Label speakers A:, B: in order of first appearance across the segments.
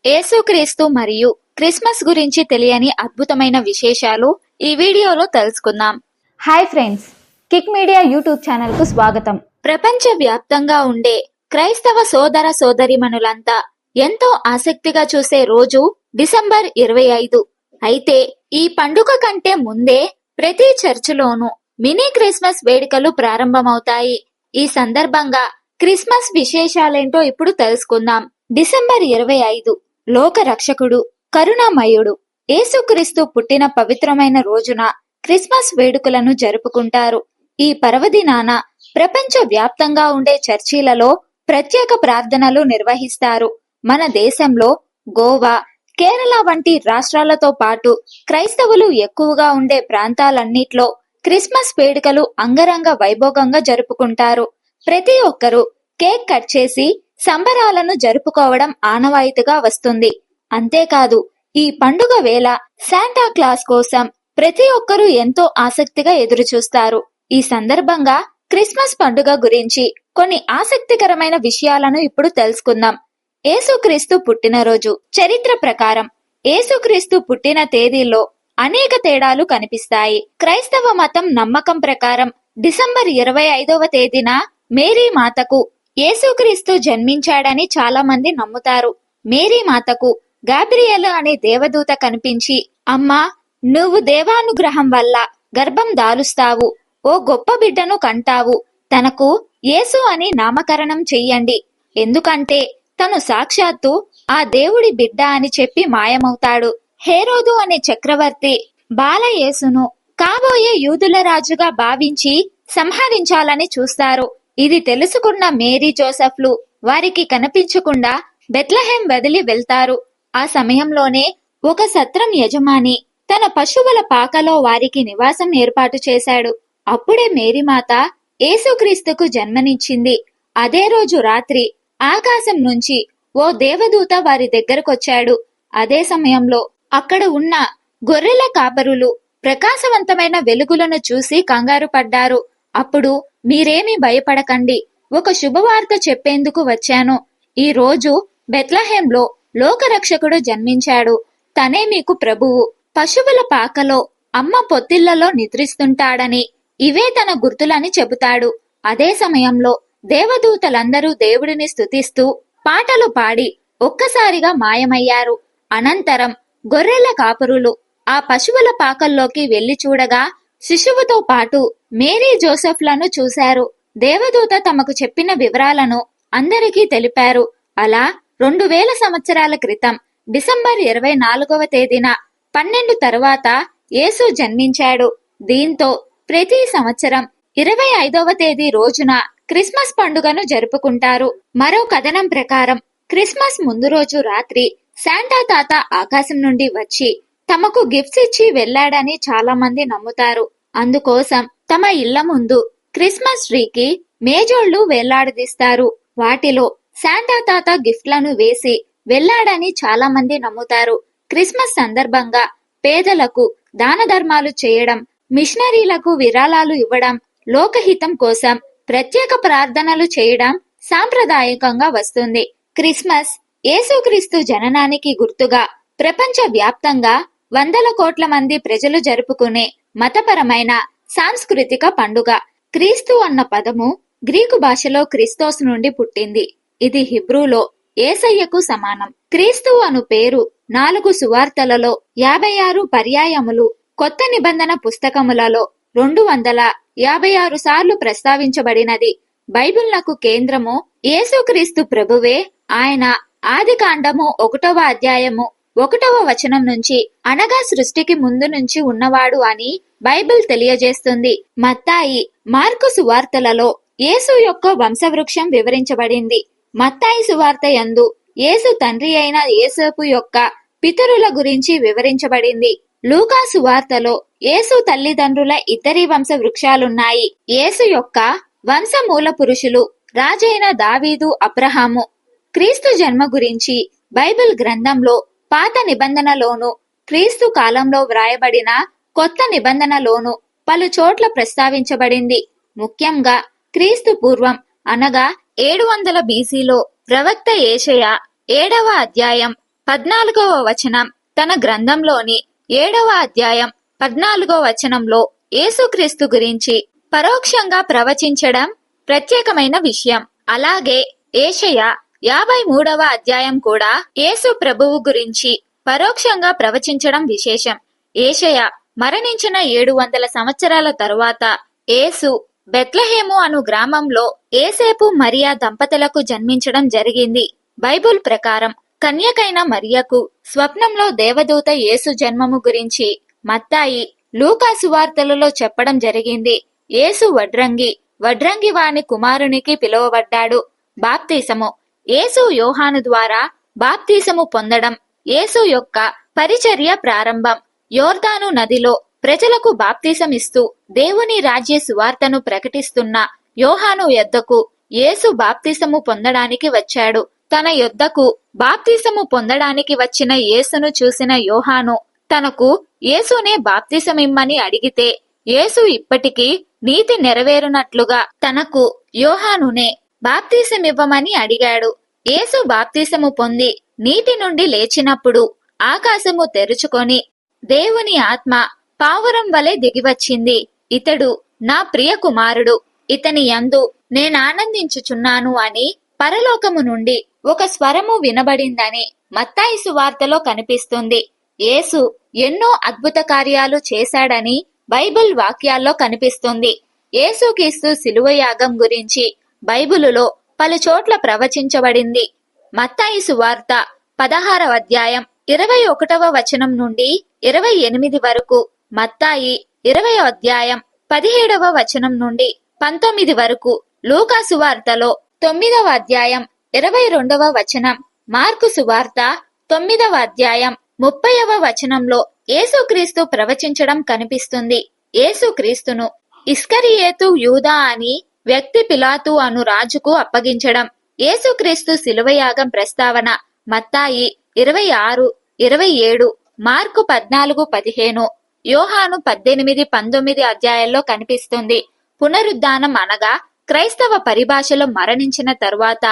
A: యేసుక్రీస్తు మరియు క్రిస్మస్ గురించి తెలియని అద్భుతమైన విశేషాలు ఈ వీడియోలో తెలుసుకుందాం.
B: Hi friends, kick media YouTube channel కు స్వాగతం.
A: ప్రపంచ వ్యాప్తంగా ఉండే క్రైస్తవ సోదర సోదరీమణులంతా ఎంతో ఆసక్తిగా చూసే రోజు డిసెంబర్ 25. అయితే ఈ పండుగ కంటే ముందే ప్రతి చర్చిలోనూ మినీ క్రిస్మస్ వేడుకలు ప్రారంభమవుతాయి. ఈ సందర్భంగా క్రిస్మస్ విశేషాలేంటో ఇప్పుడు తెలుసుకుందాం. డిసెంబర్ 25 లోక రక్షకుడు, కరుణామయుడు యేసుక్రీస్తు పుట్టిన పవిత్రమైన రోజున క్రిస్మస్ వేడుకలను జరుపుకుంటారు. ఈ పర్వదినాన ప్రపంచ వ్యాప్తంగా ఉండే చర్చిలలో ప్రత్యేక ప్రార్థనలు నిర్వహిస్తారు. మన దేశంలో గోవా, కేరళ వంటి రాష్ట్రాలతో పాటు క్రైస్తవులు ఎక్కువగా ఉండే ప్రాంతాలన్నిట్లో క్రిస్మస్ వేడుకలు అంగరంగ వైభోగంగా జరుపుకుంటారు. ప్రతి ఒక్కరూ కేక్ కట్ చేసి సంబరాలను జరుపుకోవడం ఆనవాయితీగా వస్తుంది. అంతేకాదు, ఈ పండుగ వేళ శాంటా క్లాస్ కోసం ప్రతి ఒక్కరూ ఎంతో ఆసక్తిగా ఎదురుచూస్తారు. ఈ సందర్భంగా క్రిస్మస్ పండుగ గురించి కొన్ని ఆసక్తికరమైన విషయాలను ఇప్పుడు తెలుసుకుందాం. యేసుక్రీస్తు పుట్టినరోజు. చరిత్ర ప్రకారం యేసుక్రీస్తు పుట్టిన తేదీల్లో అనేక తేడాలు కనిపిస్తాయి. క్రైస్తవ మతం నమ్మకం ప్రకారం డిసెంబర్ 25వ తేదీన మేరీ మాతకు యేసుక్రీస్తు జన్మించాడని చాలా మంది నమ్ముతారు. మేరీ మాతకు గాబ్రియేలు అనే దేవదూత కనిపించి, అమ్మా, నువ్వు దేవానుగ్రహం వల్ల గర్భం దాలుస్తావు, ఓ గొప్ప బిడ్డను కంటావు, తనకు యేసు అని నామకరణం చెయ్యండి, ఎందుకంటే తను సాక్షాత్తు ఆ దేవుడి బిడ్డ అని చెప్పి మాయమవుతాడు. హేరోదు అనే చక్రవర్తి బాలయేసును కాబోయే యూదుల రాజుగా భావించి సంహరించాలని చూస్తారు. ఇది తెలుసుకున్న మేరీ జోసెఫ్లు వారికి కనిపించకుండా బెత్లెహేం వదిలి వెళ్తారు. ఆ సమయంలోనే ఒక సత్రం యజమాని తన పశువుల పాకలో వారికి నివాసం ఏర్పాటు చేశాడు. అప్పుడే మేరీమాత యేసుక్రీస్తుకు జన్మనిచ్చింది. అదే రోజు రాత్రి ఆకాశం నుంచి ఓ దేవదూత వారి దగ్గరకొచ్చాడు. అదే సమయంలో అక్కడ ఉన్న గొర్రెల కాపరులు ప్రకాశవంతమైన వెలుగులను చూసి కంగారు పడ్డారు. అప్పుడు, మీరేమీ భయపడకండి, ఒక శుభవార్త చెప్పేందుకు వచ్చాను. ఈ రోజు బెత్లెహేంలో లోకరక్షకుడు జన్మించాడు. తనే మీకు ప్రభువు. పశువుల పాకలో అమ్మ పొత్తిళ్లలో నిద్రిస్తుంటాడని, ఇవే తన గుర్తులని చెబుతాడు. అదే సమయంలో దేవదూతలందరూ దేవుడిని స్తుతిస్తూ పాటలు పాడి ఒక్కసారిగా మాయమయ్యారు. అనంతరం గొర్రెల కాపరులు ఆ పశువుల పాకల్లోకి వెళ్లి చూడగా శిశువుతో పాటు మేరీ జోసెఫ్లను చూశారు. దేవదూత తమకు చెప్పిన వివరాలను అందరికీ తెలిపారు. అలా 2000 సంవత్సరాల క్రితం డిసెంబర్ 24వ తేదీన 12 తర్వాత యేసు జన్మించాడు. దీంతో ప్రతి సంవత్సరం 25వ తేదీ రోజున క్రిస్మస్ పండుగను జరుపుకుంటారు. మరో కథనం ప్రకారం క్రిస్మస్ ముందు రోజు రాత్రి శాంటా తాత ఆకాశం నుండి వచ్చి తమకు గిఫ్ట్స్ ఇచ్చి వెళ్లాడని చాలా మంది నమ్ముతారు. అందుకోసం తమ ఇళ్ల ముందు క్రిస్మస్ ట్రీకి మేజోళ్లు వేలాడదీస్తారు. వాటిలో శాంటా తాత గిఫ్ట్లను వేసి వెళ్లాడని చాలా మంది నమ్ముతారు. క్రిస్మస్ సందర్భంగా పేదలకు దాన ధర్మాలు చేయడం, మిషనరీలకు విరాళాలు ఇవ్వడం, లోకహితం కోసం ప్రత్యేక ప్రార్థనలు చేయడం సాంప్రదాయకంగా వస్తుంది. క్రిస్మస్ యేసుక్రీస్తు జననానికి గుర్తుగా ప్రపంచ వ్యాప్తంగా వందల కోట్ల మంది ప్రజలు జరుపుకునే మతపరమైన సాంస్కృతిక పండుగ. క్రీస్తు అన్న పదము గ్రీకు భాషలో క్రిస్తోస్ నుండి పుట్టింది. ఇది హిబ్రూలో యేసయ్యకు సమానం. క్రీస్తు అను పేరు 4 సువార్తలలో 56 పర్యాయములు, కొత్త నిబంధన పుస్తకములలో 256 సార్లు ప్రస్తావించబడినది. బైబిల్నకు కేంద్రము యేసుక్రీస్తు ప్రభువే. ఆయన ఆదికాండము 1వ అధ్యాయము 1వ వచనం నుంచి, అనగా సృష్టికి ముందు నుంచి ఉన్నవాడు అని బైబిల్ తెలియజేస్తుంది. మత్తాయి, మార్కు సువార్తలలో యేసు యొక్క వంశవృక్షం వివరించబడింది. మత్తాయి సువార్త యందు యేసు తండ్రి అయిన యేసేపు యొక్క పితరుల గురించి వివరించబడింది. లూకా సువార్తలో యేసు తల్లిదండ్రుల ఇద్దరి వంశ వృక్షాలున్నాయి. యేసు యొక్క వంశ మూల పురుషులు రాజైన దావీదు, అబ్రహాము. క్రీస్తు జన్మ గురించి బైబిల్ గ్రంథంలో పాత నిబంధనలోను, క్రీస్తు కాలంలో వ్రాయబడిన కొత్త నిబంధనలోను పలు చోట్ల ప్రస్తావించబడింది. ముఖ్యంగా క్రీస్తు పూర్వం అనగా 700 బీసీలో ప్రవక్త యేషయా 7వ అధ్యాయం 14వ వచనం తన గ్రంథంలోని 7వ అధ్యాయం 14వ వచనంలో యేసుక్రీస్తు గురించి పరోక్షంగా ప్రవచించడం ప్రత్యేకమైన విషయం. అలాగే యెషయా 53వ అధ్యాయం కూడా యేసు ప్రభువు గురించి పరోక్షంగా ప్రవచించడం విశేషం. యెషయా మరణించిన 700 సంవత్సరాల తరువాత యేసు బెత్లెహేము అను గ్రామంలో యేసేపు మరియా దంపతులకు జన్మించడం జరిగింది. బైబుల్ ప్రకారం కన్యకైన మరియకు స్వప్నంలో దేవదూత యేసు జన్మము గురించి మత్తాయి, లూకా సువార్తలలో చెప్పడం జరిగింది. యేసు వడ్రంగి వాని కుమారునికి పిలువబడ్డాడు. బాప్తిసము యేసు యోహాను ద్వారా బాప్తిసము పొందడం యేసు యొక్క పరిచర్య ప్రారంభం. యోర్దాను నదిలో ప్రజలకు బాప్తిసమిస్తూ దేవుని రాజ్య సువార్తను ప్రకటిస్తున్న యోహాను యొద్దకు యేసు బాప్తిసము పొందడానికి వచ్చాడు. తన యొద్దకు బాప్తిసము పొందడానికి వచ్చిన యేసును చూసిన యోహాను తనకు యేసునే బాప్తిసమిమ్మని అడిగితే యేసు ఇప్పటికీ నీతి నెరవేరునట్లుగా తనకు యోహానునే బాప్తిసమివ్వమని అడిగాడు. యేసు బాప్తిసము పొంది నీటి నుండి లేచినప్పుడు ఆకాశము తెరుచుకొని దేవుని ఆత్మ పావురం వలె దిగివచ్చింది. ఇతడు నా ప్రియ కుమారుడు, ఇతని యందు నేనానందించుచున్నాను అని పరలోకము నుండి ఒక స్వరము వినబడిందని మత్తాయి సువార్తలో కనిపిస్తుంది. యేసు ఎన్నో అద్భుత కార్యాలు చేశాడని బైబిల్ వాక్యాల్లో కనిపిస్తుంది. యేసుక్రీస్తు శిలువ యాగం గురించి బైబిలులో పలు చోట్ల ప్రవచించబడింది. మత్తాయి సువార్త 16వ అధ్యాయం 21వ వచనం నుండి 28 వరకు, మత్తాయి 20వ అధ్యాయం 17వ వచనం నుండి 19 వరకు, లూకా సువార్తలో 9వ అధ్యాయం 22వ వచనం, మార్కు సువార్త 9వ అధ్యాయం 30వ వచనంలో యేసుక్రీస్తు ప్రవచించడం కనిపిస్తుంది. యేసుక్రీస్తును ఇస్కరియేతు యూదా అని వ్యక్తి పిలాతు అను రాజుకు అప్పగించడం, యేసుక్రీస్తు శిలువయాగం ప్రస్తావన మత్తాయి 26, 27, మార్కు 14, 15, యోహాను 18, 19 అధ్యాయాల్లో కనిపిస్తుంది. పునరుద్ధానం అనగా క్రైస్తవ పరిభాషలో మరణించిన తరువాత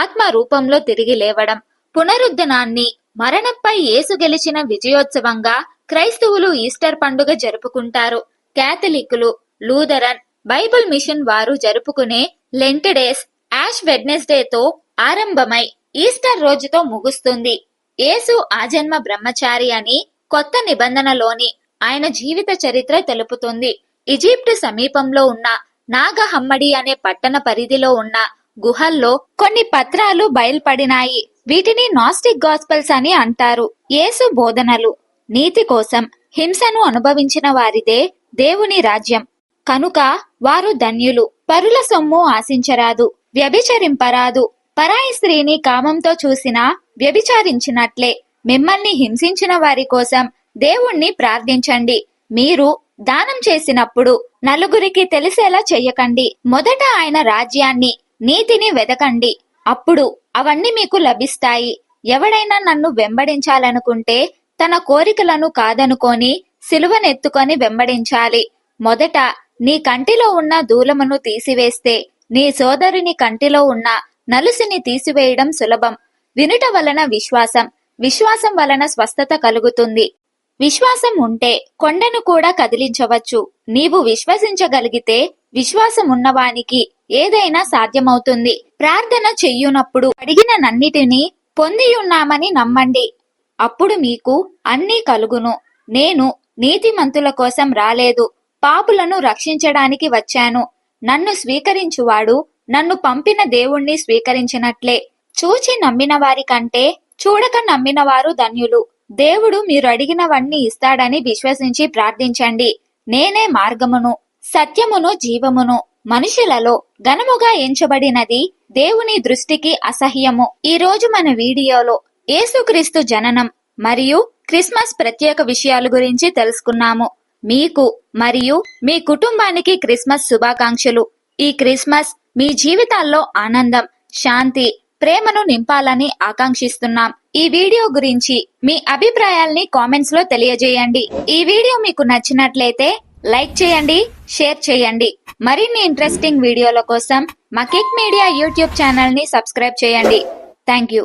A: ఆత్మ రూపంలో తిరిగి లేవడం. పునరుద్ధనాన్ని మరణంపై యేసు గెలిచిన విజయోత్సవంగా క్రైస్తవులు ఈస్టర్ పండుగ జరుపుకుంటారు. కేథలిక్కులు, లూథరన్, బైబిల్ మిషన్ వారు జరుపుకునే లెంట్ డేస్ యాష్ వెడ్నెస్డేతో ఆరంభమై ఈస్టర్ రోజుతో ముగుస్తుంది. యేసు ఆజన్మ బ్రహ్మచారి అని కొత్త నిబంధనలోని ఆయన జీవిత చరిత్ర తెలుపుతుంది. ఈజిప్ట్ సమీపంలో ఉన్న నాగహమ్మడి అనే పట్టణ పరిధిలో ఉన్న గుహల్లో కొన్ని పత్రాలు బయల్పడినాయి. వీటిని నాస్టిక్ గాస్పెల్స్ అని అంటారు. యేసు బోధనలు: నీతి కోసం హింసను అనుభవించిన వారిదే దేవుని రాజ్యం, కనుక వారు ధన్యులు. పరుల సొమ్ము ఆశించరాదు, వ్యభిచరింపరాదు, పరాయి స్త్రీని కామంతో చూసినా వ్యభిచారించినట్లే. మిమ్మల్ని హింసించిన వారి కోసం దేవుణ్ణి ప్రార్థించండి. మీరు దానం చేసినప్పుడు నలుగురికి తెలిసేలా చెయ్యకండి. మొదట ఆయన రాజ్యాన్ని, నీతిని వెదకండి, అప్పుడు అవన్నీ మీకు లభిస్తాయి. ఎవడైనా నన్ను వెంబడించాలనుకుంటే తన కోరికలను కాదనుకొని సిలువనెత్తుకొని వెంబడించాలి. మొదట నీ కంటిలో ఉన్న దూలమును తీసివేస్తే నీ సోదరుని కంటిలో ఉన్న నలుసిని తీసివేయడం సులభం. వినుట వలన విశ్వాసం, విశ్వాసం వలన స్వస్థత కలుగుతుంది. విశ్వాసం ఉంటే కొండను కూడా కదిలించవచ్చు. నీవు విశ్వసించగలిగితే విశ్వాసం ఉన్నవానికి ఏదైనా సాధ్యమవుతుంది. ప్రార్థన చెయ్యునప్పుడు అడిగినన్నిటినీ పొందియున్నామని నమ్మండి, అప్పుడు మీకు అన్నీ కలుగును. నేను నీతిమంతుల కోసం రాలేదు, పాపులను రక్షించడానికి వచ్చాను. నన్ను స్వీకరించువాడు నన్ను పంపిన దేవుణ్ణి స్వీకరించినట్లే. చూచి నమ్మిన వారి కంటే చూడక నమ్మిన వారు ధన్యులు. దేవుడు మీరు అడిగినవన్నీ ఇస్తాడని విశ్వసించి ప్రార్థించండి. నేనే మార్గమును, సత్యమును, జీవమును. మనుషులలో ఘనముగా ఎంచబడినది దేవుని దృష్టికి అసహ్యము. ఈ రోజు మన వీడియోలో యేసుక్రీస్తు జననం మరియు క్రిస్మస్ ప్రత్యేక విషయాల గురించి తెలుసుకున్నాము. మీకు మరియు మీ కుటుంబానికి క్రిస్మస్ శుభాకాంక్షలు. ఈ క్రిస్మస్ మీ జీవితాల్లో ఆనందం, శాంతి, ప్రేమను నింపాలని ఆకాంక్షిస్తున్నాం. ఈ వీడియో గురించి మీ అభిప్రాయాల్ని కామెంట్స్ లో తెలియజేయండి. ఈ వీడియో మీకు నచ్చినట్లయితే లైక్ చేయండి, షేర్ చేయండి. మరిన్ని ఇంట్రెస్టింగ్ వీడియోల కోసం మా కిక్ మీడియా యూట్యూబ్ ఛానల్ ని సబ్స్క్రైబ్ చేయండి. Thank you.